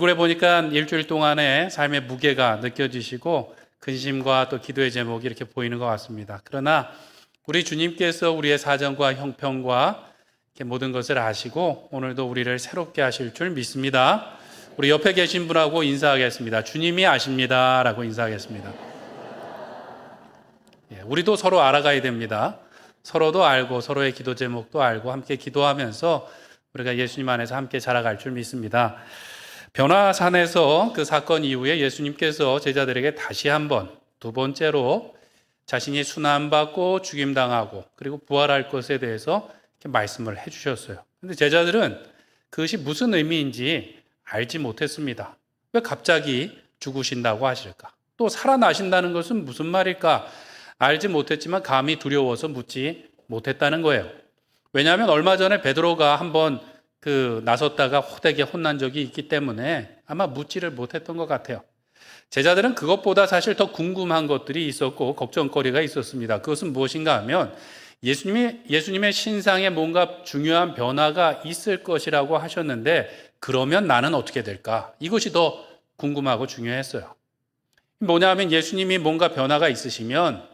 얼굴에 보니까 일주일 동안의 삶의 무게가 느껴지시고 근심과 또 기도의 제목이 이렇게 보이는 것 같습니다. 그러나 우리 주님께서 우리의 사정과 형편과 이렇게 모든 것을 아시고 오늘도 우리를 새롭게 하실 줄 믿습니다. 우리 옆에 계신 분하고 인사하겠습니다. 주님이 아십니다 라고 인사하겠습니다. 우리도 서로 알아가야 됩니다. 서로도 알고 서로의 기도 제목도 알고 함께 기도하면서 우리가 예수님 안에서 함께 자라갈 줄 믿습니다. 변화산에서 그 사건 이후에 예수님께서 제자들에게 다시 한번 두 번째로 자신이 순환받고 죽임당하고 그리고 부활할 것에 대해서 이렇게 말씀을 해주셨어요. 그런데 제자들은 그것이 무슨 의미인지 알지 못했습니다. 왜 갑자기 죽으신다고 하실까? 또 살아나신다는 것은 무슨 말일까? 알지 못했지만 감히 두려워서 묻지 못했다는 거예요. 왜냐하면 얼마 전에 베드로가 한번 나섰다가 호되게 혼난 적이 있기 때문에 아마 묻지를 못했던 것 같아요. 제자들은 그것보다 사실 더 궁금한 것들이 있었고 걱정거리가 있었습니다. 그것은 무엇인가 하면 예수님의 신상에 뭔가 중요한 변화가 있을 것이라고 하셨는데 그러면 나는 어떻게 될까? 이것이 더 궁금하고 중요했어요. 뭐냐 하면 예수님이 뭔가 변화가 있으시면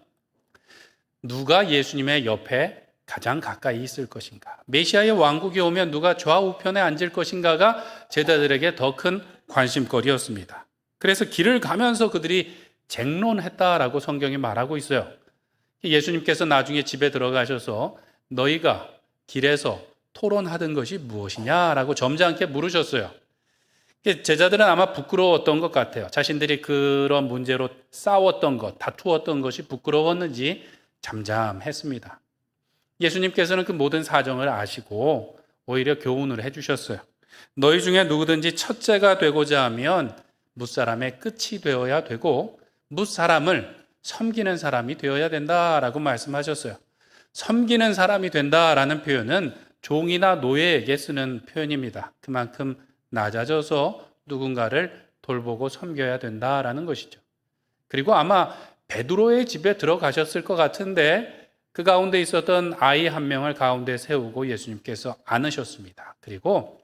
누가 예수님의 옆에 가장 가까이 있을 것인가? 메시아의 왕국이 오면 누가 좌우편에 앉을 것인가가 제자들에게 더 큰 관심거리였습니다. 그래서 길을 가면서 그들이 쟁론했다라고 성경이 말하고 있어요. 예수님께서 나중에 집에 들어가셔서 너희가 길에서 토론하던 것이 무엇이냐라고 점잖게 물으셨어요. 제자들은 아마 부끄러웠던 것 같아요. 자신들이 그런 문제로 싸웠던 것, 다투었던 것이 부끄러웠는지 잠잠했습니다. 예수님께서는 그 모든 사정을 아시고 오히려 교훈을 해주셨어요. 너희 중에 누구든지 첫째가 되고자 하면 뭇사람의 끝이 되어야 되고 뭇사람을 섬기는 사람이 되어야 된다라고 말씀하셨어요. 섬기는 사람이 된다라는 표현은 종이나 노예에게 쓰는 표현입니다. 그만큼 낮아져서 누군가를 돌보고 섬겨야 된다라는 것이죠. 그리고 아마 베드로의 집에 들어가셨을 것 같은데 그 가운데 있었던 아이 한 명을 가운데 세우고 예수님께서 안으셨습니다. 그리고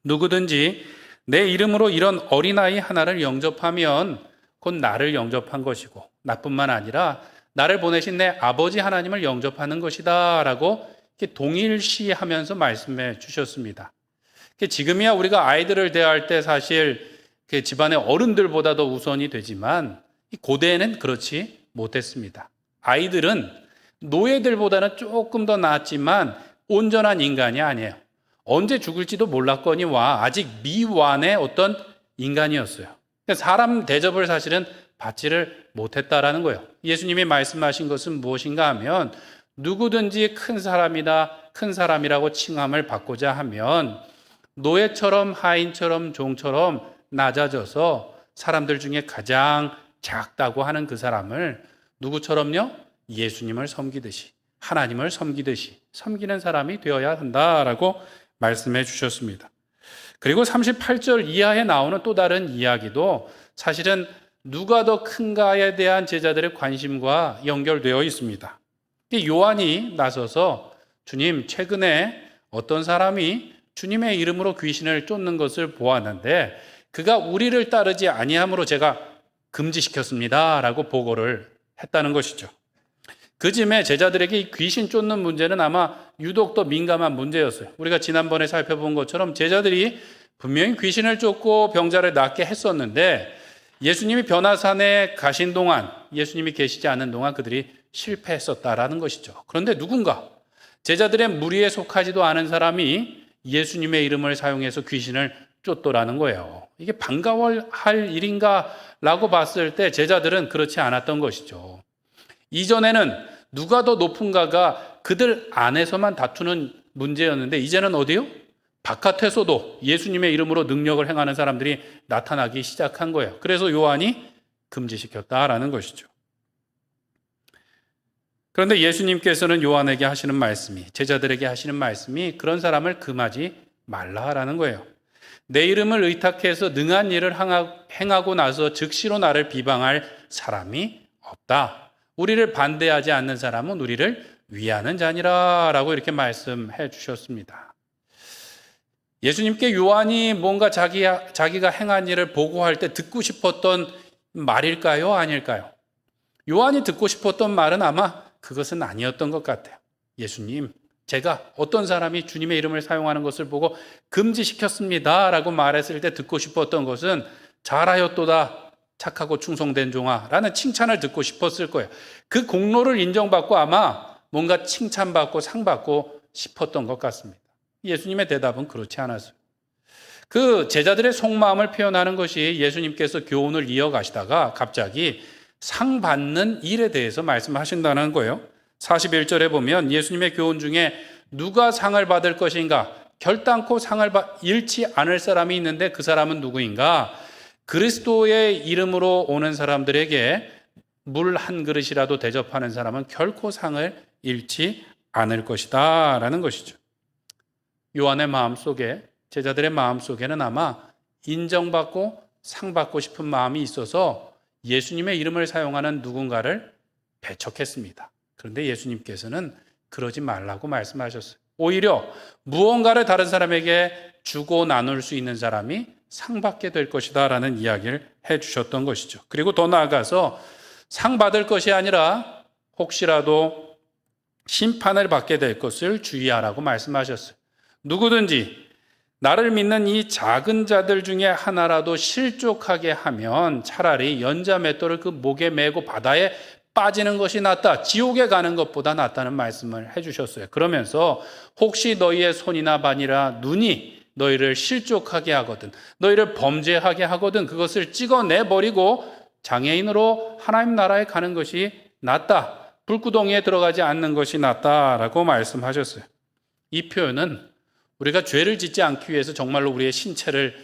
누구든지 내 이름으로 이런 어린아이 하나를 영접하면 곧 나를 영접한 것이고 나뿐만 아니라 나를 보내신 내 아버지 하나님을 영접하는 것이다 라고 이렇게 동일시하면서 말씀해 주셨습니다. 지금이야 우리가 아이들을 대할 때 사실 집안의 어른들보다 더 우선이 되지만 고대에는 그렇지 못했습니다. 아이들은 노예들보다는 조금 더 낫지만 온전한 인간이 아니에요. 언제 죽을지도 몰랐거니와 아직 미완의 어떤 인간이었어요. 사람 대접을 사실은 받지를 못했다라는 거예요. 예수님이 말씀하신 것은 무엇인가 하면 누구든지 큰 사람이라고 칭함을 받고자 하면 노예처럼 하인처럼 종처럼 낮아져서 사람들 중에 가장 작다고 하는 그 사람을 누구처럼요? 예수님을 섬기듯이 하나님을 섬기듯이 섬기는 사람이 되어야 한다라고 말씀해 주셨습니다. 그리고 38절 이하에 나오는 또 다른 이야기도 사실은 누가 더 큰가에 대한 제자들의 관심과 연결되어 있습니다. 요한이 나서서 주님 최근에 어떤 사람이 주님의 이름으로 귀신을 쫓는 것을 보았는데 그가 우리를 따르지 아니함으로 제가 금지시켰습니다 라고 보고를 했다는 것이죠. 그 즈음에 제자들에게 이 귀신 쫓는 문제는 아마 유독 더 민감한 문제였어요. 우리가 지난번에 살펴본 것처럼 제자들이 분명히 귀신을 쫓고 병자를 낫게 했었는데 예수님이 변화산에 가신 동안 예수님이 계시지 않은 동안 그들이 실패했었다라는 것이죠. 그런데 누군가 제자들의 무리에 속하지도 않은 사람이 예수님의 이름을 사용해서 귀신을 쫓더라는 거예요. 이게 반가워할 일인가 라고 봤을 때 제자들은 그렇지 않았던 것이죠. 이전에는 누가 더 높은가가 그들 안에서만 다투는 문제였는데 이제는 어디요? 바깥에서도 예수님의 이름으로 능력을 행하는 사람들이 나타나기 시작한 거예요. 그래서 요한이 금지시켰다라는 것이죠. 그런데 예수님께서는 요한에게 하시는 말씀이, 제자들에게 하시는 말씀이 그런 사람을 금하지 말라라는 거예요. 내 이름을 의탁해서 능한 일을 행하고 나서 즉시로 나를 비방할 사람이 없다. 우리를 반대하지 않는 사람은 우리를 위하는 자니라 라고 이렇게 말씀해 주셨습니다. 예수님께 요한이 뭔가 자기가 행한 일을 보고할 때 듣고 싶었던 말일까요? 아닐까요? 요한이 듣고 싶었던 말은 아마 그것은 아니었던 것 같아요. 예수님, 제가 어떤 사람이 주님의 이름을 사용하는 것을 보고 금지시켰습니다 라고 말했을 때 듣고 싶었던 것은 잘하였도다, 착하고 충성된 종아 라는 칭찬을 듣고 싶었을 거예요. 그 공로를 인정받고 아마 뭔가 칭찬받고 상받고 싶었던 것 같습니다. 예수님의 대답은 그렇지 않았어요. 그 제자들의 속마음을 표현하는 것이 예수님께서 교훈을 이어가시다가 갑자기 상 받는 일에 대해서 말씀하신다는 거예요. 41절에 보면 예수님의 교훈 중에 누가 상을 받을 것인가, 결단코 상을 잃지 않을 사람이 있는데 그 사람은 누구인가? 그리스도의 이름으로 오는 사람들에게 물 한 그릇이라도 대접하는 사람은 결코 상을 잃지 않을 것이다 라는 것이죠. 요한의 마음속에, 제자들의 마음속에는 아마 인정받고 상받고 싶은 마음이 있어서 예수님의 이름을 사용하는 누군가를 배척했습니다. 그런데 예수님께서는 그러지 말라고 말씀하셨어요. 오히려 무언가를 다른 사람에게 주고 나눌 수 있는 사람이 상받게 될 것이다 라는 이야기를 해주셨던 것이죠. 그리고 더 나아가서 상 받을 것이 아니라 혹시라도 심판을 받게 될 것을 주의하라고 말씀하셨어요. 누구든지 나를 믿는 이 작은 자들 중에 하나라도 실족하게 하면 차라리 연자 맷돌을 그 목에 메고 바다에 빠지는 것이 낫다. 지옥에 가는 것보다 낫다는 말씀을 해주셨어요. 그러면서 혹시 너희의 손이나 발이나 눈이 너희를 실족하게 하거든, 너희를 범죄하게 하거든 그것을 찍어내버리고 장애인으로 하나님 나라에 가는 것이 낫다. 불구덩이에 들어가지 않는 것이 낫다라고 말씀하셨어요. 이 표현은 우리가 죄를 짓지 않기 위해서 정말로 우리의 신체를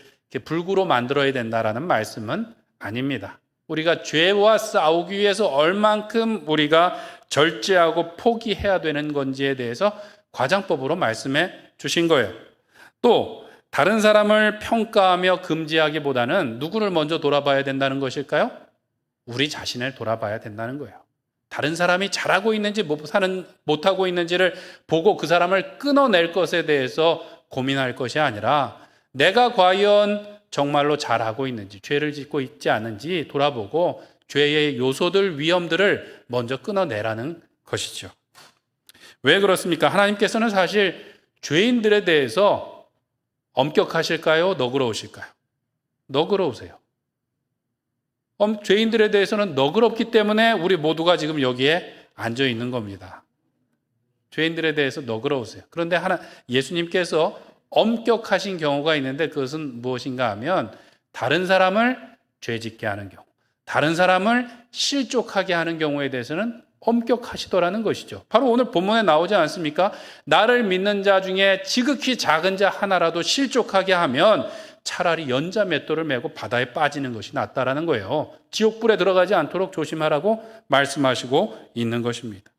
불구로 만들어야 된다라는 말씀은 아닙니다. 우리가 죄와 싸우기 위해서 얼만큼 우리가 절제하고 포기해야 되는 건지에 대해서 과장법으로 말씀해 주신 거예요. 또 다른 사람을 평가하며 금지하기보다는 누구를 먼저 돌아봐야 된다는 것일까요? 우리 자신을 돌아봐야 된다는 거예요. 다른 사람이 잘하고 있는지 못하고 있는지를 보고 그 사람을 끊어낼 것에 대해서 고민할 것이 아니라 내가 과연 정말로 잘하고 있는지, 죄를 짓고 있지 않은지 돌아보고 죄의 요소들, 위험들을 먼저 끊어내라는 것이죠. 왜 그렇습니까? 하나님께서는 사실 죄인들에 대해서 엄격하실까요? 너그러우실까요? 너그러우세요. 죄인들에 대해서는 너그럽기 때문에 우리 모두가 지금 여기에 앉아 있는 겁니다. 죄인들에 대해서 너그러우세요. 그런데 예수님께서 엄격하신 경우가 있는데 그것은 무엇인가 하면 다른 사람을 죄짓게 하는 경우, 다른 사람을 실족하게 하는 경우에 대해서는 엄격하시더라는 것이죠. 바로 오늘 본문에 나오지 않습니까? 나를 믿는 자 중에 지극히 작은 자 하나라도 실족하게 하면 차라리 연자 맷돌을 메고 바다에 빠지는 것이 낫다라는 거예요. 지옥불에 들어가지 않도록 조심하라고 말씀하시고 있는 것입니다.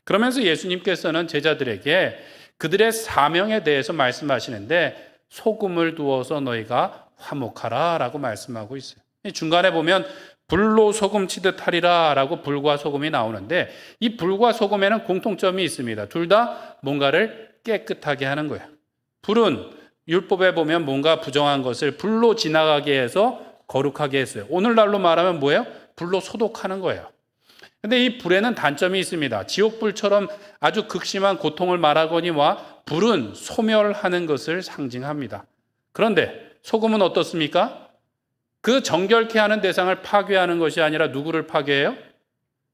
그러면서 예수님께서는 제자들에게 그들의 사명에 대해서 말씀하시는데 소금을 두어서 너희가 화목하라 라고 말씀하고 있어요. 중간에 보면 불로 소금 치듯 하리라 라고 불과 소금이 나오는데 이 불과 소금에는 공통점이 있습니다. 둘 다 뭔가를 깨끗하게 하는 거예요. 불은 율법에 보면 뭔가 부정한 것을 불로 지나가게 해서 거룩하게 했어요. 오늘날로 말하면 뭐예요? 불로 소독하는 거예요. 근데 이 불에는 단점이 있습니다. 지옥불처럼 아주 극심한 고통을 말하거니와 불은 소멸하는 것을 상징합니다. 그런데 소금은 어떻습니까? 그 정결케 하는 대상을 파괴하는 것이 아니라 누구를 파괴해요?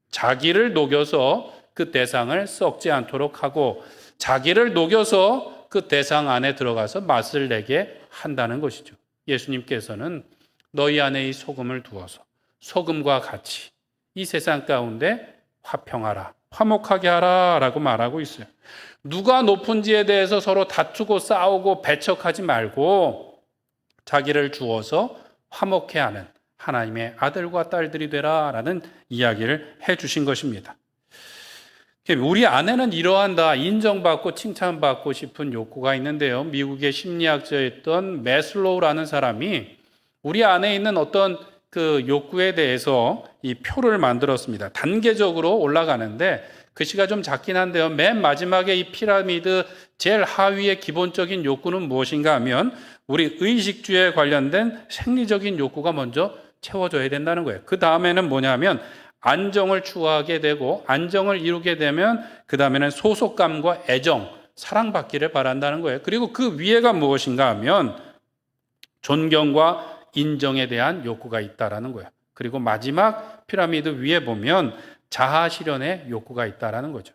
자기를 녹여서 그 대상을 썩지 않도록 하고 자기를 녹여서 그 대상 안에 들어가서 맛을 내게 한다는 것이죠. 예수님께서는 너희 안에 이 소금을 두어서 소금과 같이 이 세상 가운데 화평하라, 화목하게 하라 라고 말하고 있어요. 누가 높은지에 대해서 서로 다투고 싸우고 배척하지 말고 자기를 주어서 화목해 하는 하나님의 아들과 딸들이 되라 라는 이야기를 해주신 것입니다. 우리 안에는 이러한 다 인정받고 칭찬받고 싶은 욕구가 있는데요. 미국의 심리학자였던 매슬로우라는 사람이 우리 안에 있는 어떤 그 욕구에 대해서 이 표를 만들었습니다. 단계적으로 올라가는데 글씨가 좀 작긴 한데요. 맨 마지막에 이 피라미드 제일 하위의 기본적인 욕구는 무엇인가 하면 우리 의식주에 관련된 생리적인 욕구가 먼저 채워져야 된다는 거예요. 그 다음에는 뭐냐면 안정을 추구하게 되고 안정을 이루게 되면 그 다음에는 소속감과 애정, 사랑받기를 바란다는 거예요. 그리고 그 위에가 무엇인가 하면 존경과 인정에 대한 욕구가 있다라는 거예요. 그리고 마지막 피라미드 위에 보면 자아 실현의 욕구가 있다라는 거죠.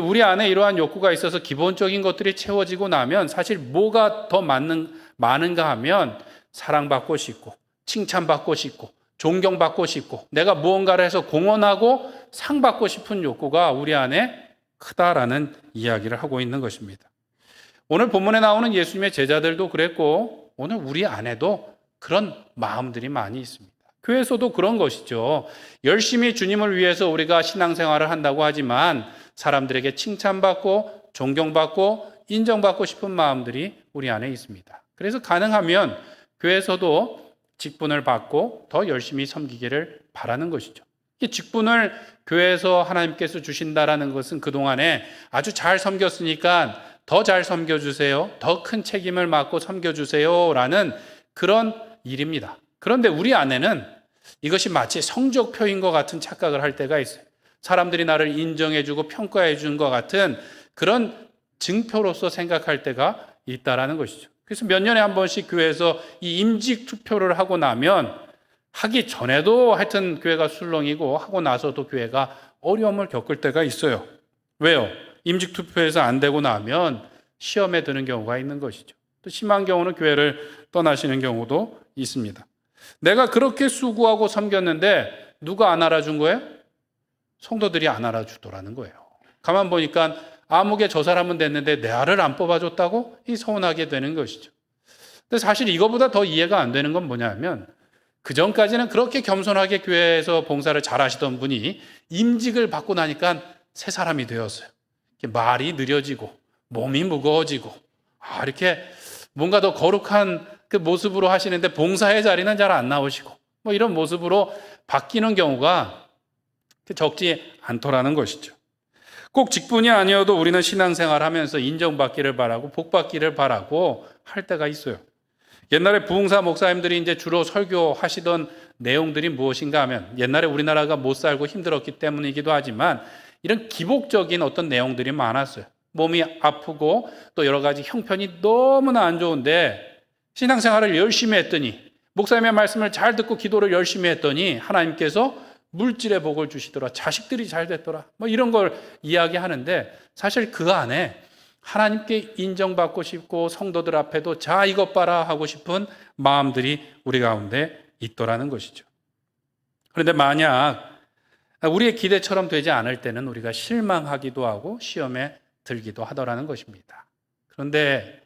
우리 안에 이러한 욕구가 있어서 기본적인 것들이 채워지고 나면 사실 뭐가 더 많은가 하면 사랑받고 싶고 칭찬받고 싶고 존경받고 싶고 내가 무언가를 해서 공헌하고 상받고 싶은 욕구가 우리 안에 크다라는 이야기를 하고 있는 것입니다. 오늘 본문에 나오는 예수님의 제자들도 그랬고 오늘 우리 안에도 그런 마음들이 많이 있습니다. 교회에서도 그런 것이죠. 열심히 주님을 위해서 우리가 신앙생활을 한다고 하지만 사람들에게 칭찬받고 존경받고 인정받고 싶은 마음들이 우리 안에 있습니다. 그래서 가능하면 교회에서도 직분을 받고 더 열심히 섬기기를 바라는 것이죠. 이 직분을 교회에서 하나님께서 주신다라는 것은 그동안에 아주 잘 섬겼으니까 더 잘 섬겨주세요. 더 큰 책임을 맡고 섬겨주세요. 라는 그런 일입니다. 그런데 우리 안에는 이것이 마치 성적표인 것 같은 착각을 할 때가 있어요. 사람들이 나를 인정해주고 평가해 주는 것 같은 그런 증표로서 생각할 때가 있다라는 것이죠. 그래서 몇 년에 한 번씩 교회에서 이 임직 투표를 하고 나면 하기 전에도 하여튼 교회가 술렁이고 하고 나서도 교회가 어려움을 겪을 때가 있어요. 왜요? 임직 투표에서 안 되고 나면 시험에 드는 경우가 있는 것이죠. 또 심한 경우는 교회를 떠나시는 경우도 있습니다. 내가 그렇게 수고하고 섬겼는데 누가 안 알아준 거예요? 성도들이 안 알아주더라는 거예요. 가만 보니까 아무개 저 사람은 됐는데 내 아를 안 뽑아줬다고 이 서운하게 되는 것이죠. 근데 사실 이거보다 더 이해가 안 되는 건 뭐냐면 그 전까지는 그렇게 겸손하게 교회에서 봉사를 잘 하시던 분이 임직을 받고 나니까 새 사람이 되었어요. 말이 느려지고 몸이 무거워지고 이렇게 뭔가 더 거룩한 그 모습으로 하시는데 봉사의 자리는 잘 안 나오시고 뭐 이런 모습으로 바뀌는 경우가 적지 않더라는 것이죠. 꼭 직분이 아니어도 우리는 신앙생활 하면서 인정받기를 바라고 복받기를 바라고 할 때가 있어요. 옛날에 부흥사 목사님들이 이제 주로 설교하시던 내용들이 무엇인가 하면 옛날에 우리나라가 못 살고 힘들었기 때문이기도 하지만 이런 기복적인 어떤 내용들이 많았어요. 몸이 아프고 또 여러 가지 형편이 너무나 안 좋은데 신앙생활을 열심히 했더니 목사님의 말씀을 잘 듣고 기도를 열심히 했더니 하나님께서 물질의 복을 주시더라. 자식들이 잘 됐더라. 뭐 이런 걸 이야기하는데 사실 그 안에 하나님께 인정받고 싶고 성도들 앞에도 자 이것 봐라 하고 싶은 마음들이 우리 가운데 있더라는 것이죠. 그런데 만약 우리의 기대처럼 되지 않을 때는 우리가 실망하기도 하고 시험에 들기도 하더라는 것입니다. 그런데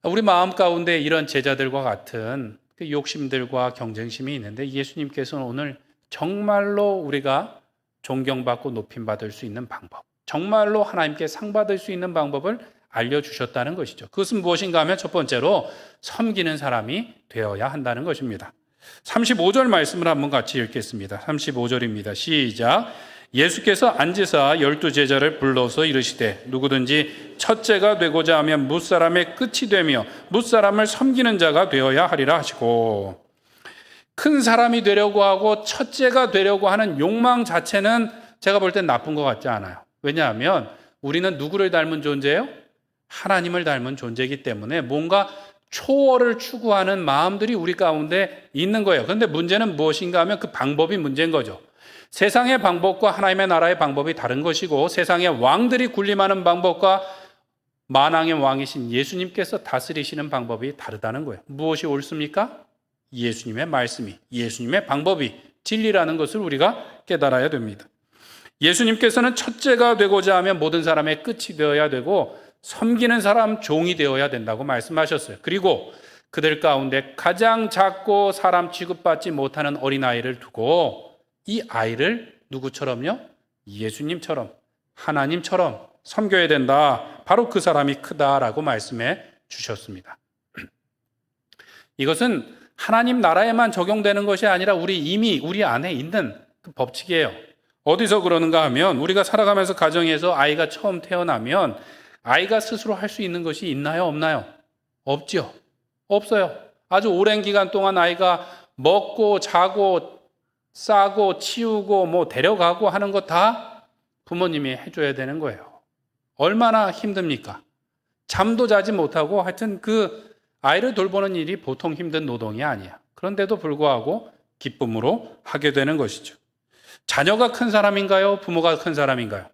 우리 마음 가운데 이런 제자들과 같은 그 욕심들과 경쟁심이 있는데 예수님께서는 오늘 정말로 우리가 존경받고 높임받을 수 있는 방법, 정말로 하나님께 상 받을 수 있는 방법을 알려주셨다는 것이죠. 그것은 무엇인가 하면 첫 번째로 섬기는 사람이 되어야 한다는 것입니다. 35절 말씀을 한번 같이 읽겠습니다. 35절입니다. 시작. 예수께서 앉으사 12제자를 불러서 이르시되 누구든지 첫째가 되고자 하면 뭇사람의 끝이 되며 뭇사람을 섬기는 자가 되어야 하리라 하시고, 큰 사람이 되려고 하고 첫째가 되려고 하는 욕망 자체는 제가 볼 땐 나쁜 것 같지 않아요. 왜냐하면 우리는 누구를 닮은 존재예요? 하나님을 닮은 존재이기 때문에 뭔가 초월을 추구하는 마음들이 우리 가운데 있는 거예요. 그런데 문제는 무엇인가 하면 그 방법이 문제인 거죠. 세상의 방법과 하나님의 나라의 방법이 다른 것이고 세상의 왕들이 군림하는 방법과 만왕의 왕이신 예수님께서 다스리시는 방법이 다르다는 거예요. 무엇이 옳습니까? 예수님의 말씀이, 예수님의 방법이 진리라는 것을 우리가 깨달아야 됩니다. 예수님께서는 첫째가 되고자 하면 모든 사람의 끝이 되어야 되고 섬기는 사람 종이 되어야 된다고 말씀하셨어요. 그리고 그들 가운데 가장 작고 사람 취급받지 못하는 어린아이를 두고 이 아이를 누구처럼요? 예수님처럼, 하나님처럼 섬겨야 된다. 바로 그 사람이 크다라고 말씀해 주셨습니다. 이것은 하나님 나라에만 적용되는 것이 아니라 우리 이미 우리 안에 있는 그 법칙이에요. 어디서 그러는가 하면 우리가 살아가면서 가정에서 아이가 처음 태어나면 아이가 스스로 할 수 있는 것이 있나요? 없나요? 없죠. 없어요. 아주 오랜 기간 동안 아이가 먹고 자고 싸고 치우고 뭐 데려가고 하는 것 다 부모님이 해줘야 되는 거예요. 얼마나 힘듭니까? 잠도 자지 못하고 하여튼 그 아이를 돌보는 일이 보통 힘든 노동이 아니야. 그런데도 불구하고 기쁨으로 하게 되는 것이죠. 자녀가 큰 사람인가요? 부모가 큰 사람인가요?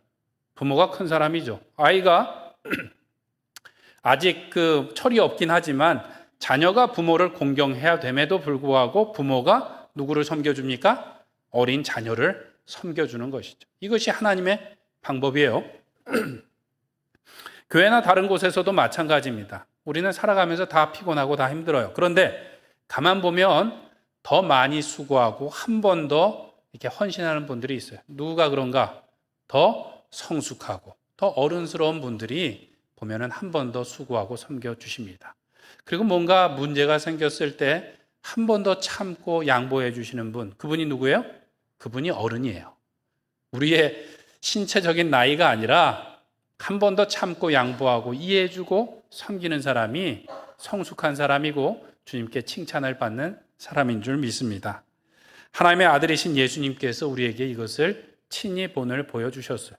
부모가 큰 사람이죠. 아이가 아직 그 철이 없긴 하지만 자녀가 부모를 공경해야 됨에도 불구하고 부모가 누구를 섬겨줍니까? 어린 자녀를 섬겨주는 것이죠. 이것이 하나님의 방법이에요. 교회나 다른 곳에서도 마찬가지입니다. 우리는 살아가면서 다 피곤하고 다 힘들어요. 그런데 가만 보면 더 많이 수고하고 한 번 더 이렇게 헌신하는 분들이 있어요. 누가 그런가? 더 성숙하고 더 어른스러운 분들이 보면은 한 번 더 수고하고 섬겨주십니다. 그리고 뭔가 문제가 생겼을 때 한 번 더 참고 양보해 주시는 분, 그분이 누구예요? 그분이 어른이에요. 우리의 신체적인 나이가 아니라 한 번 더 참고 양보하고 이해해주고 섬기는 사람이 성숙한 사람이고 주님께 칭찬을 받는 사람인 줄 믿습니다. 하나님의 아들이신 예수님께서 우리에게 이것을 친히 본을 보여주셨어요.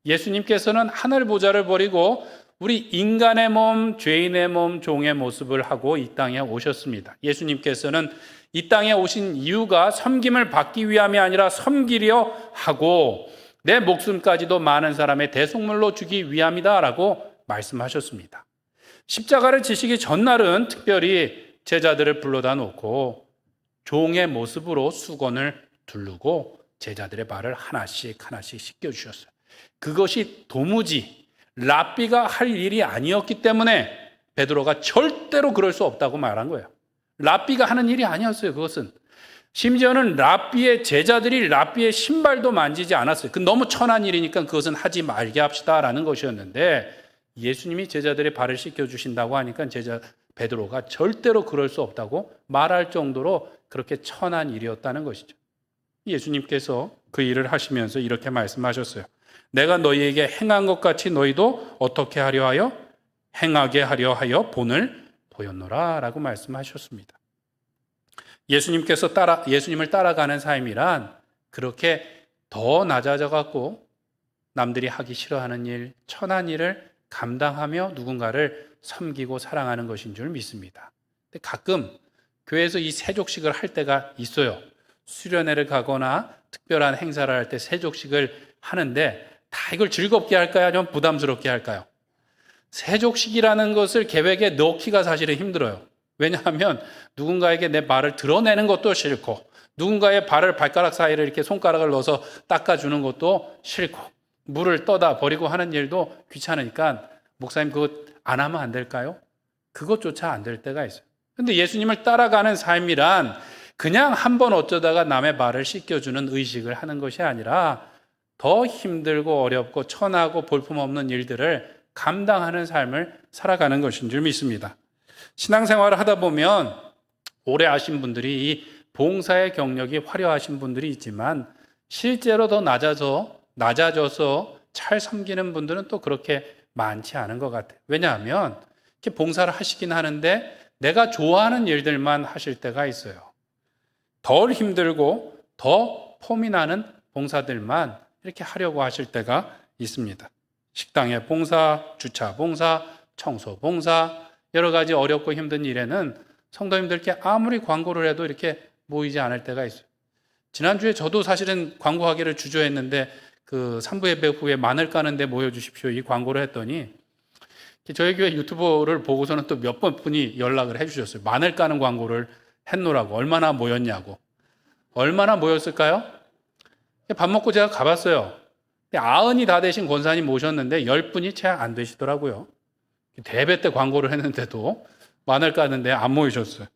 예수님께서는 하늘 보좌를 버리고 우리 인간의 몸, 죄인의 몸, 종의 모습을 하고 이 땅에 오셨습니다. 예수님께서는 이 땅에 오신 이유가 섬김을 받기 위함이 아니라 섬기려 하고 내 목숨까지도 많은 사람의 대속물로 주기 위함이다라고 말씀하셨습니다. 십자가를 지시기 전날은 특별히 제자들을 불러다 놓고 종의 모습으로 수건을 두르고 제자들의 발을 하나씩 하나씩 씻겨주셨어요. 그것이 도무지 랍비가 할 일이 아니었기 때문에 베드로가 절대로 그럴 수 없다고 말한 거예요. 랍비가 하는 일이 아니었어요. 그것은 심지어는 랍비의 제자들이 랍비의 신발도 만지지 않았어요. 그 너무 천한 일이니까 그것은 하지 말게 합시다라는 것이었는데 예수님이 제자들의 발을 씻겨주신다고 하니까 제자 베드로가 절대로 그럴 수 없다고 말할 정도로 그렇게 천한 일이었다는 것이죠. 예수님께서 그 일을 하시면서 이렇게 말씀하셨어요. 내가 너희에게 행한 것 같이 너희도 어떻게 하려 하여? 행하게 하려 하여 본을 보였노라 라고 말씀하셨습니다. 예수님을 따라가는 삶이란 그렇게 더 낮아져 갖고 남들이 하기 싫어하는 일, 천한 일을 감당하며 누군가를 섬기고 사랑하는 것인 줄 믿습니다. 근데 가끔 교회에서 이 세족식을 할 때가 있어요. 수련회를 가거나 특별한 행사를 할 때 세족식을 하는데 다 이걸 즐겁게 할까요? 아니면 부담스럽게 할까요? 세족식이라는 것을 계획에 넣기가 사실은 힘들어요. 왜냐하면 누군가에게 내 발을 드러내는 것도 싫고 누군가의 발을 발가락 사이를 이렇게 손가락을 넣어서 닦아주는 것도 싫고 물을 떠다 버리고 하는 일도 귀찮으니까 목사님 그것 안 하면 안 될까요? 그것조차 안 될 때가 있어요. 근데 예수님을 따라가는 삶이란 그냥 한번 어쩌다가 남의 발을 씻겨주는 의식을 하는 것이 아니라 더 힘들고 어렵고 천하고 볼품없는 일들을 감당하는 삶을 살아가는 것인 줄 믿습니다. 신앙생활을 하다 보면 오래 하신 분들이 이 봉사의 경력이 화려하신 분들이 있지만 실제로 더 낮아져서 잘 섬기는 분들은 또 그렇게 많지 않은 것 같아요. 왜냐하면 이렇게 봉사를 하시긴 하는데 내가 좋아하는 일들만 하실 때가 있어요. 덜 힘들고 더 폼이 나는 봉사들만 이렇게 하려고 하실 때가 있습니다. 식당의 봉사, 주차 봉사, 청소 봉사, 여러 가지 어렵고 힘든 일에는 성도님들께 아무리 광고를 해도 이렇게 모이지 않을 때가 있어요. 지난주에 저도 사실은 광고하기를 주저했는데 그 3부 예배 후에 마늘 까는데 모여주십시오 이 광고를 했더니 저희 교회 유튜버를 보고서는 또 몇 번 분이 연락을 해주셨어요. 마늘 까는 광고를 했노라고. 얼마나 모였냐고. 얼마나 모였을까요? 밥 먹고 제가 가봤어요. 90이 다 되신 권사님 모셨는데 10분이 채 안 되시더라고요. 대배 때 광고를 했는데도 마늘 까는데 안 모이셨어요.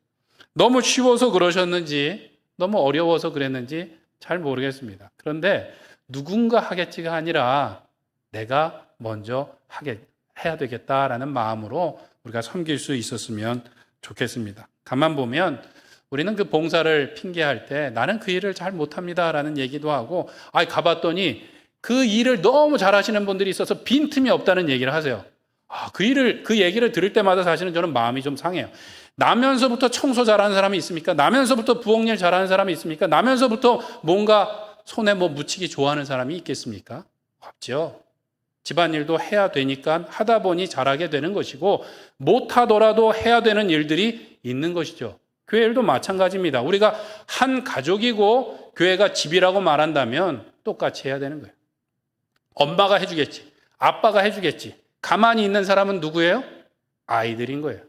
너무 쉬워서 그러셨는지 너무 어려워서 그랬는지 잘 모르겠습니다. 그런데 누군가 하겠지가 아니라 내가 먼저 해야 되겠다라는 마음으로 우리가 섬길 수 있었으면 좋겠습니다. 가만 보면 우리는 그 봉사를 핑계할 때 나는 그 일을 잘 못합니다라는 얘기도 하고, 가봤더니 그 일을 너무 잘하시는 분들이 있어서 빈틈이 없다는 얘기를 하세요. 그 얘기를 들을 때마다 사실은 저는 마음이 좀 상해요. 나면서부터 청소 잘하는 사람이 있습니까? 나면서부터 부엌일 잘하는 사람이 있습니까? 나면서부터 뭔가 손에 묻히기 좋아하는 사람이 있겠습니까? 없죠. 집안일도 해야 되니까 하다 보니 잘하게 되는 것이고, 못하더라도 해야 되는 일들이 있는 것이죠. 교회 일도 마찬가지입니다. 우리가 한 가족이고 교회가 집이라고 말한다면 똑같이 해야 되는 거예요. 엄마가 해주겠지, 아빠가 해주겠지. 가만히 있는 사람은 누구예요? 아이들인 거예요.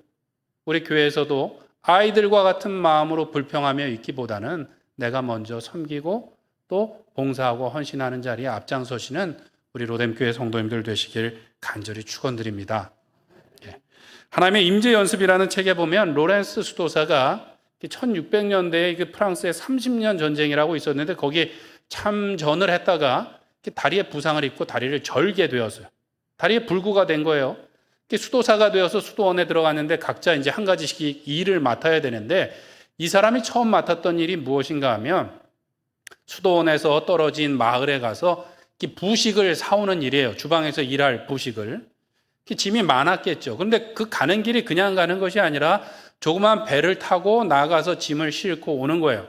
우리 교회에서도 아이들과 같은 마음으로 불평하며 있기보다는 내가 먼저 섬기고 또 봉사하고 헌신하는 자리에 앞장서시는 우리 로뎀교회 성도님들 되시길 간절히 축원드립니다. 하나님의 임재 연습이라는 책에 보면 로렌스 수도사가 1600년대에 그 프랑스의 30년 전쟁이라고 있었는데 거기에 참전을 했다가 다리에 부상을 입고 다리를 절게 되었어요. 다리에 불구가 된 거예요. 수도사가 되어서 수도원에 들어갔는데 각자 이제 한 가지씩 일을 맡아야 되는데, 이 사람이 처음 맡았던 일이 무엇인가 하면 수도원에서 떨어진 마을에 가서 부식을 사오는 일이에요. 주방에서 일할 부식을. 짐이 많았겠죠. 그런데 그 가는 길이 그냥 가는 것이 아니라 조그만 배를 타고 나가서 짐을 싣고 오는 거예요.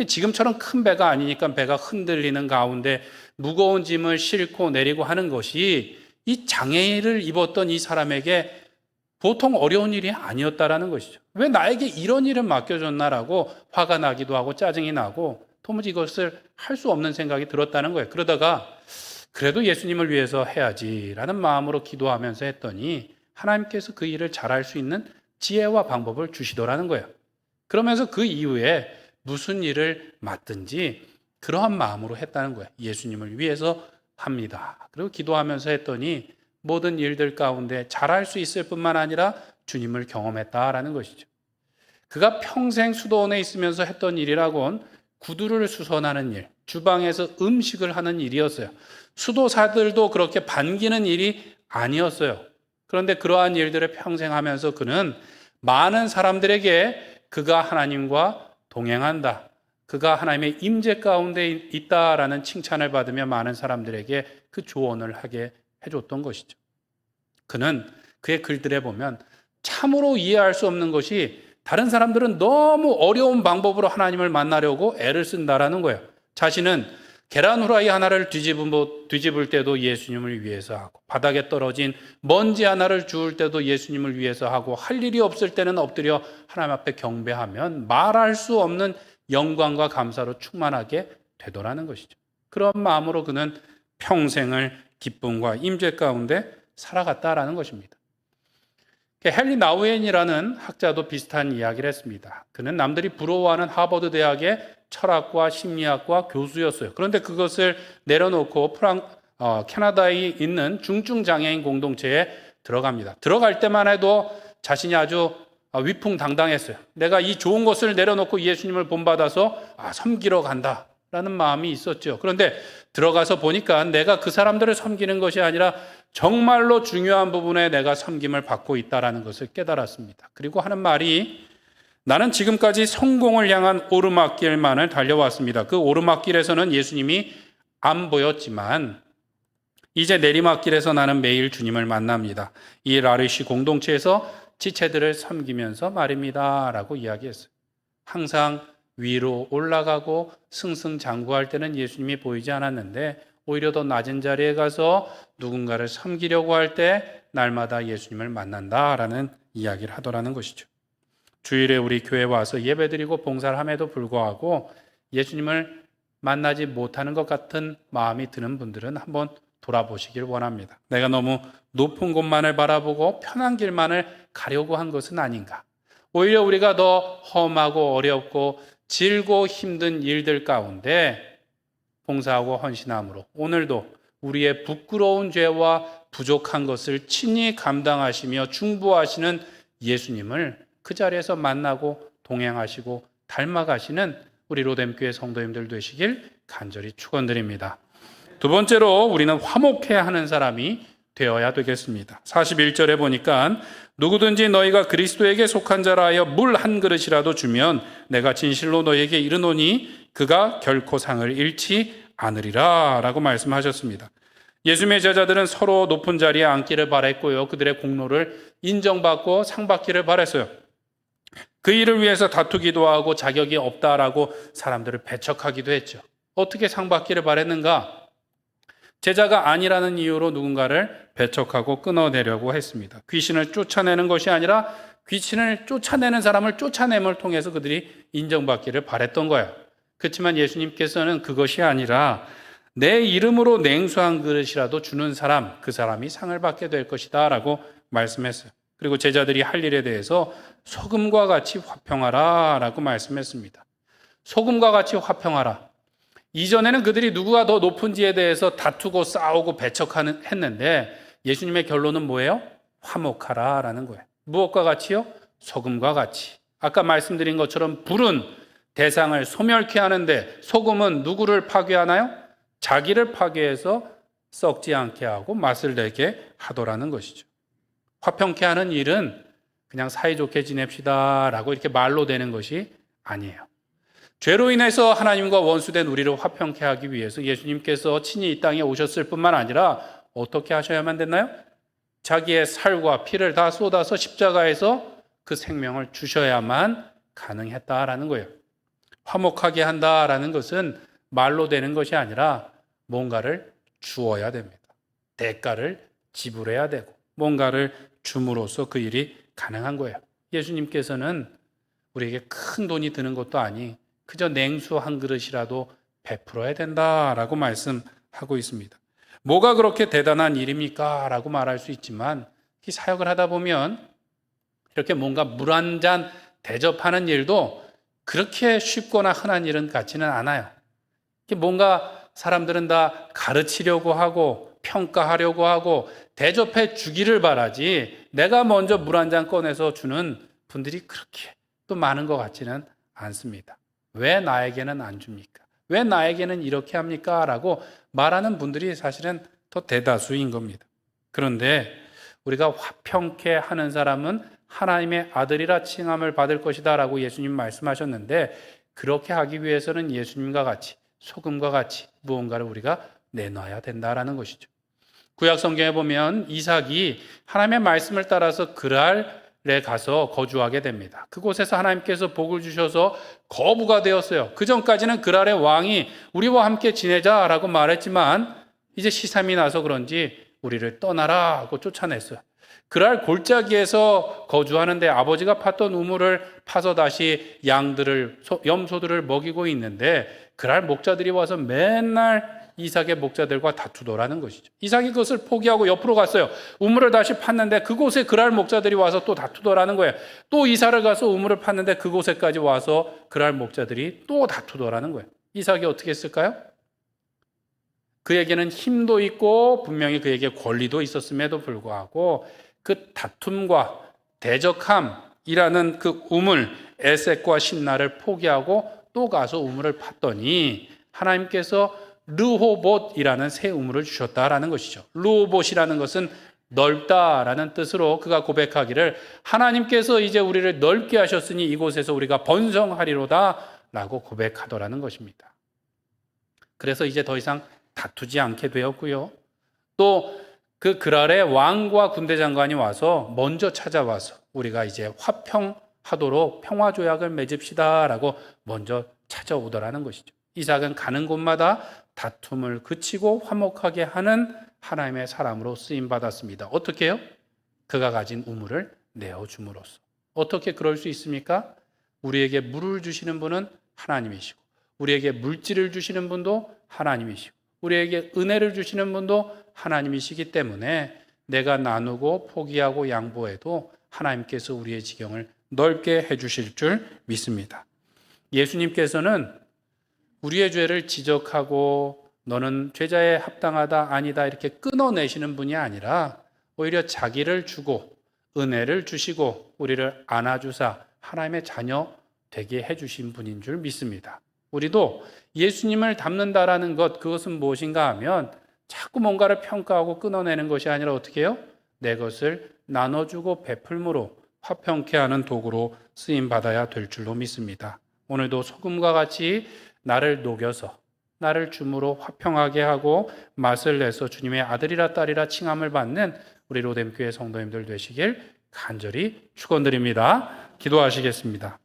지금처럼 큰 배가 아니니까 배가 흔들리는 가운데 무거운 짐을 싣고 내리고 하는 것이 이 장애를 입었던 이 사람에게 보통 어려운 일이 아니었다라는 것이죠. 왜 나에게 이런 일을 맡겨줬나라고 화가 나기도 하고 짜증이 나고 도무지 이것을 할 수 없는 생각이 들었다는 거예요. 그러다가 그래도 예수님을 위해서 해야지라는 마음으로 기도하면서 했더니 하나님께서 그 일을 잘할 수 있는 지혜와 방법을 주시더라는 거예요. 그러면서 그 이후에 무슨 일을 맡든지 그러한 마음으로 했다는 거예요. 예수님을 위해서 합니다. 그리고 기도하면서 했더니 모든 일들 가운데 잘할 수 있을 뿐만 아니라 주님을 경험했다라는 것이죠. 그가 평생 수도원에 있으면서 했던 일이라곤 구두를 수선하는 일, 주방에서 음식을 하는 일이었어요. 수도사들도 그렇게 반기는 일이 아니었어요. 그런데 그러한 일들을 평생 하면서 그는 많은 사람들에게 그가 하나님과 동행한다, 그가 하나님의 임재 가운데 있다라는 칭찬을 받으며 많은 사람들에게 그 조언을 하게 해줬던 것이죠. 그는 그의 글들에 보면 참으로 이해할 수 없는 것이, 다른 사람들은 너무 어려운 방법으로 하나님을 만나려고 애를 쓴다라는 거예요. 자신은 계란 후라이 하나를 뒤집을 때도 예수님을 위해서 하고, 바닥에 떨어진 먼지 하나를 주울 때도 예수님을 위해서 하고, 할 일이 없을 때는 엎드려 하나님 앞에 경배하면 말할 수 없는 영광과 감사로 충만하게 되더라는 것이죠. 그런 마음으로 그는 평생을 기쁨과 임재 가운데 살아갔다라는 것입니다. 헨리 나우엔이라는 학자도 비슷한 이야기를 했습니다. 그는 남들이 부러워하는 하버드 대학의 철학과 심리학과 교수였어요. 그런데 그것을 내려놓고 캐나다에 있는 중증장애인 공동체에 들어갑니다. 들어갈 때만 해도 자신이 아주 위풍당당했어요. 내가 이 좋은 것을 내려놓고 예수님을 본받아서 섬기러 간다라는 마음이 있었죠. 그런데 들어가서 보니까 내가 그 사람들을 섬기는 것이 아니라 정말로 중요한 부분에 내가 섬김을 받고 있다는 것을 깨달았습니다. 그리고 하는 말이, 나는 지금까지 성공을 향한 오르막길만을 달려왔습니다. 그 오르막길에서는 예수님이 안 보였지만 이제 내리막길에서 나는 매일 주님을 만납니다. 이 라르시 공동체에서 지체들을 섬기면서 말입니다 라고 이야기했어요. 항상 위로 올라가고 승승장구할 때는 예수님이 보이지 않았는데, 오히려 더 낮은 자리에 가서 누군가를 섬기려고 할 때 날마다 예수님을 만난다라는 이야기를 하더라는 것이죠. 주일에 우리 교회에 와서 예배드리고 봉사를 함에도 불구하고 예수님을 만나지 못하는 것 같은 마음이 드는 분들은 한번 돌아보시길 원합니다. 내가 너무 높은 곳만을 바라보고 편한 길만을 가려고 한 것은 아닌가. 오히려 우리가 더 험하고 어렵고 질고 힘든 일들 가운데 봉사하고 헌신함으로 오늘도 우리의 부끄러운 죄와 부족한 것을 친히 감당하시며 중보하시는 예수님을 그 자리에서 만나고 동행하시고 닮아가시는 우리 로뎀교회 성도님들 되시길 간절히 축원드립니다. 두 번째로 우리는 화목해야 하는 사람이 되어야 되겠습니다. 41절에 보니까 누구든지 너희가 그리스도에게 속한 자라 하여 물 한 그릇이라도 주면 내가 진실로 너희에게 이르노니 그가 결코 상을 잃지 않으리라 라고 말씀하셨습니다. 예수님의 제자들은 서로 높은 자리에 앉기를 바랬고요. 그들의 공로를 인정받고 상 받기를 바랬어요. 그 일을 위해서 다투기도 하고 자격이 없다라고 사람들을 배척하기도 했죠. 어떻게 상 받기를 바랬는가? 제자가 아니라는 이유로 누군가를 배척하고 끊어내려고 했습니다. 귀신을 쫓아내는 것이 아니라 귀신을 쫓아내는 사람을 쫓아냄을 통해서 그들이 인정받기를 바랬던 거예요. 그렇지만 예수님께서는 그것이 아니라 내 이름으로 냉수한 그릇이라도 주는 사람, 그 사람이 상을 받게 될 것이다 라고 말씀했어요. 그리고 제자들이 할 일에 대해서 소금과 같이 화평하라 라고 말씀했습니다. 소금과 같이 화평하라. 이전에는 그들이 누구가 더 높은지에 대해서 다투고 싸우고 배척했는데 예수님의 결론은 뭐예요? 화목하라 라는 거예요. 무엇과 같이요? 소금과 같이. 아까 말씀드린 것처럼 불은 대상을 소멸케 하는데 소금은 누구를 파괴하나요? 자기를 파괴해서 썩지 않게 하고 맛을 내게 하더라는 것이죠. 화평케 하는 일은 그냥 사이좋게 지냅시다 라고 이렇게 말로 되는 것이 아니에요. 죄로 인해서 하나님과 원수된 우리를 화평케 하기 위해서 예수님께서 친히 이 땅에 오셨을 뿐만 아니라 어떻게 하셔야만 됐나요? 자기의 살과 피를 다 쏟아서 십자가에서 그 생명을 주셔야만 가능했다라는 거예요. 화목하게 한다라는 것은 말로 되는 것이 아니라 뭔가를 주어야 됩니다. 대가를 지불해야 되고 뭔가를 줌으로써 그 일이 가능한 거예요. 예수님께서는 우리에게 큰 돈이 드는 것도 아니 그저 냉수 한 그릇이라도 베풀어야 된다라고 말씀하고 있습니다. 뭐가 그렇게 대단한 일입니까? 라고 말할 수 있지만 이 사역을 하다 보면 이렇게 뭔가 물 한 잔 대접하는 일도 그렇게 쉽거나 흔한 일은 같지는 않아요. 뭔가 사람들은 다 가르치려고 하고 평가하려고 하고 대접해 주기를 바라지 내가 먼저 물 한 잔 꺼내서 주는 분들이 그렇게 또 많은 것 같지는 않습니다. 왜 나에게는 안 줍니까? 왜 나에게는 이렇게 합니까? 라고 말하는 분들이 사실은 더 대다수인 겁니다. 그런데 우리가 화평케 하는 사람은 하나님의 아들이라 칭함을 받을 것이다 라고 예수님 말씀하셨는데 그렇게 하기 위해서는 예수님과 같이 소금과 같이 무언가를 우리가 내놔야 된다라는 것이죠. 구약 성경에 보면 이삭이 하나님의 말씀을 따라서 그랄에 가서 거주하게 됩니다. 그곳에서 하나님께서 복을 주셔서 거부가 되었어요. 그 전까지는 그랄의 왕이 우리와 함께 지내자라고 말했지만 이제 시삼이 나서 그런지 우리를 떠나라 하고 쫓아냈어요. 그랄 골짜기에서 거주하는데 아버지가 팠던 우물을 파서 다시 양들을 염소들을 먹이고 있는데 그랄 목자들이 와서 맨날 이삭의 목자들과 다투더라는 것이죠. 이삭이 그것을 포기하고 옆으로 갔어요. 우물을 다시 팠는데 그곳에 그랄 목자들이 와서 또 다투더라는 거예요. 또 이삭을 가서 우물을 팠는데 그곳에까지 와서 그랄 목자들이 또 다투더라는 거예요. 이삭이 어떻게 했을까요? 그에게는 힘도 있고 분명히 그에게 권리도 있었음에도 불구하고 그 다툼과 대적함이라는 그 우물, 에색과 신나를 포기하고 또 가서 우물을 팠더니 하나님께서 르호봇이라는 새 우물을 주셨다라는 것이죠. 르호봇이라는 것은 넓다라는 뜻으로 그가 고백하기를 하나님께서 이제 우리를 넓게 하셨으니 이곳에서 우리가 번성하리로다 라고 고백하더라는 것입니다. 그래서 이제 더 이상 다투지 않게 되었고요. 또 그 그랄의 왕과 군대 장관이 와서 먼저 찾아와서 우리가 이제 화평하도록 평화조약을 맺읍시다 라고 먼저 찾아오더라는 것이죠. 이삭은 가는 곳마다 다툼을 그치고 화목하게 하는 하나님의 사람으로 쓰임받았습니다. 어떻게 해요? 그가 가진 우물을 내어줌으로써. 어떻게 그럴 수 있습니까? 우리에게 물을 주시는 분은 하나님이시고 우리에게 물질을 주시는 분도 하나님이시고 우리에게 은혜를 주시는 분도 하나님이시기 때문에 내가 나누고 포기하고 양보해도 하나님께서 우리의 지경을 넓게 해주실 줄 믿습니다. 예수님께서는 우리의 죄를 지적하고 너는 죄자에 합당하다 아니다 이렇게 끊어내시는 분이 아니라 오히려 자기를 주고 은혜를 주시고 우리를 안아주사 하나님의 자녀 되게 해주신 분인 줄 믿습니다. 우리도 예수님을 닮는다라는 것, 그것은 무엇인가 하면 자꾸 뭔가를 평가하고 끊어내는 것이 아니라 어떻게 해요? 내 것을 나눠주고 베풀므로 화평케 하는 도구로 쓰임 받아야 될 줄로 믿습니다. 오늘도 소금과 같이 나를 녹여서 나를 줌으로 화평하게 하고 맛을 내서 주님의 아들이라 딸이라 칭함을 받는 우리 로뎀교회 성도님들 되시길 간절히 축원드립니다. 기도하시겠습니다.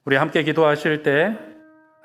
우리 함께 기도하실 때